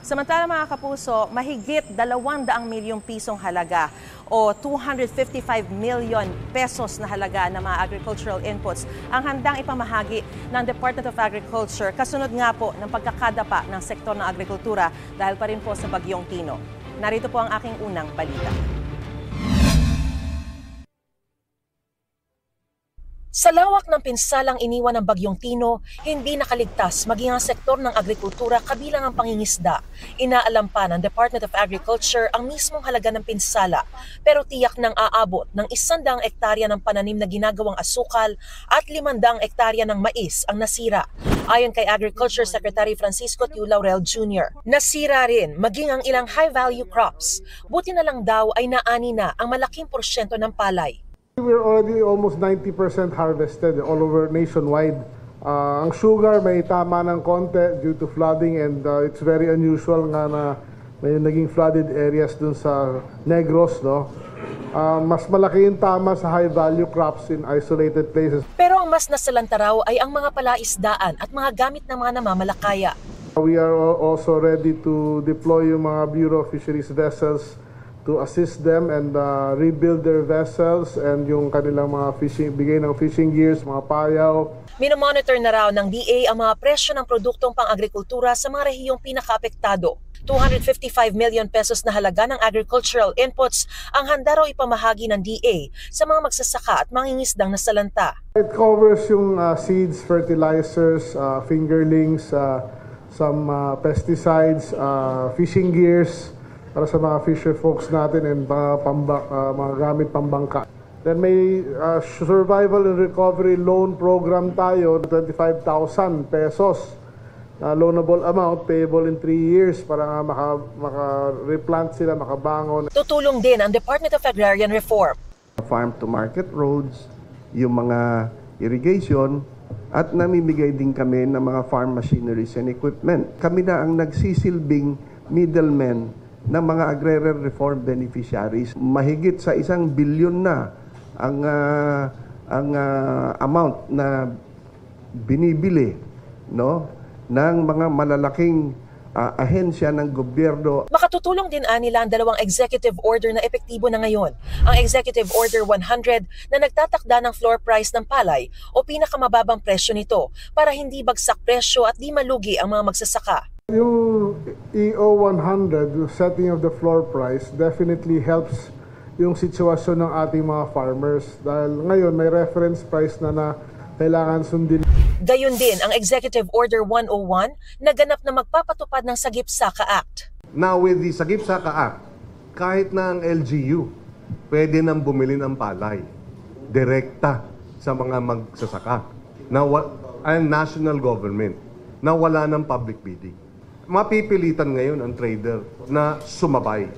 Samantala mga kapuso, mahigit 200 milyong pisong halaga o 255 million pesos na halaga ng mga agricultural inputs ang handang ipamahagi ng Department of Agriculture kasunod nga po ng pagkakadapa ng sektor ng agrikultura dahil pa rin po sa Bagyong Tino. Narito po ang aking unang balita. Sa lawak ng pinsalang iniwan ng Bagyong Tino, hindi nakaligtas maging ang sektor ng agrikultura kabilang ang pangingisda. Inaalam pa ng Department of Agriculture ang mismong halaga ng pinsala, pero tiyak nang aabot ng 100 hektarya ng pananim na ginagawang asukal at 500 hektarya ng mais ang nasira. Ayon kay Agriculture Secretary Francisco Tiu Laurel Jr., nasira rin maging ang ilang high-value crops. Buti na lang daw ay naani na ang malaking porsyento ng palay. We're already almost 90% harvested all over nationwide. Ang sugar may tama ng konti due to flooding and it's very unusual nga na may naging flooded areas dun sa Negros, no? Mas malaki yung tama sa high value crops in isolated places. Pero ang mas nasalanta raw ay ang mga palaisdaan at mga gamit ng mga namamalakaya. We are also ready to deploy yung mga Bureau of Fisheries vessels to assist them and rebuild their vessels and yung kanilang mga bigay ng fishing gears, mga payaw. Minomonitor na raw ng DA ang mga presyo ng produktong pang-agrikultura sa mga rehiyong pinakaapektado. 255 million pesos na halaga ng agricultural inputs ang handa raw ipamahagi ng DA sa mga magsasaka at mangingisdang nasalanta. It covers yung seeds, fertilizers, fingerlings, some pesticides, fishing gears, para sa mga fisher folks natin and mga gamit pambangka. Then may survival and recovery loan program tayo, 25,000 pesos na loanable amount payable in 3 years para nga maka-replant sila, makabangon. Tutulong din ang Department of Agrarian Reform. Farm-to-market roads, yung mga irrigation, at namimigay din kami ng mga farm machineries and equipment. Kami na ang nagsisilbing middlemen ng mga agrarian reform beneficiaries. Mahigit sa 1 billion na ang amount na binibili, no, ng mga malalaking ahensya ng gobyerno. Makatutulong din nila ang dalawang executive order na epektibo na ngayon. Ang Executive Order 100 na nagtatakda ng floor price ng palay o pinakamababang presyo nito para hindi bagsak presyo at di malugi ang mga magsasaka. Yung EO 100, yung setting of the floor price, definitely helps yung sitwasyon ng ating mga farmers dahil ngayon may reference price na kailangan sundin. Gayon din ang Executive Order 101 na ganap na magpapatupad ng Sagip-Saka Act. Now with the Sagip-Saka Act, kahit na ang LGU, pwede nang bumili ng palay direkta sa mga magsasaka and national government na wala ng public bidding. Mapipilitan ngayon ang trader na sumabay.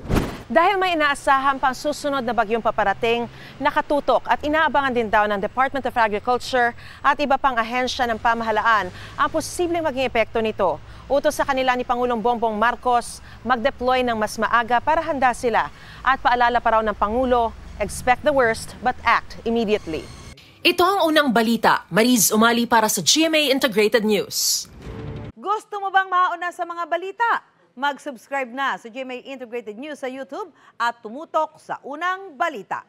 Dahil may inaasahan pang susunod na bagyong paparating, nakatutok at inaabangan din daw ng Department of Agriculture at iba pang ahensya ng pamahalaan ang posibleng maging epekto nito. Utos sa kanila ni Pangulong Bongbong Marcos mag-deploy ng mas maaga para handa sila at paalala pa raw ng Pangulo, expect the worst but act immediately. Ito ang unang balita. Mariz Umali para sa GMA Integrated News. Gusto mo bang mauna sa mga balita? Mag-subscribe na sa GMA Integrated News sa YouTube at tumutok sa unang balita.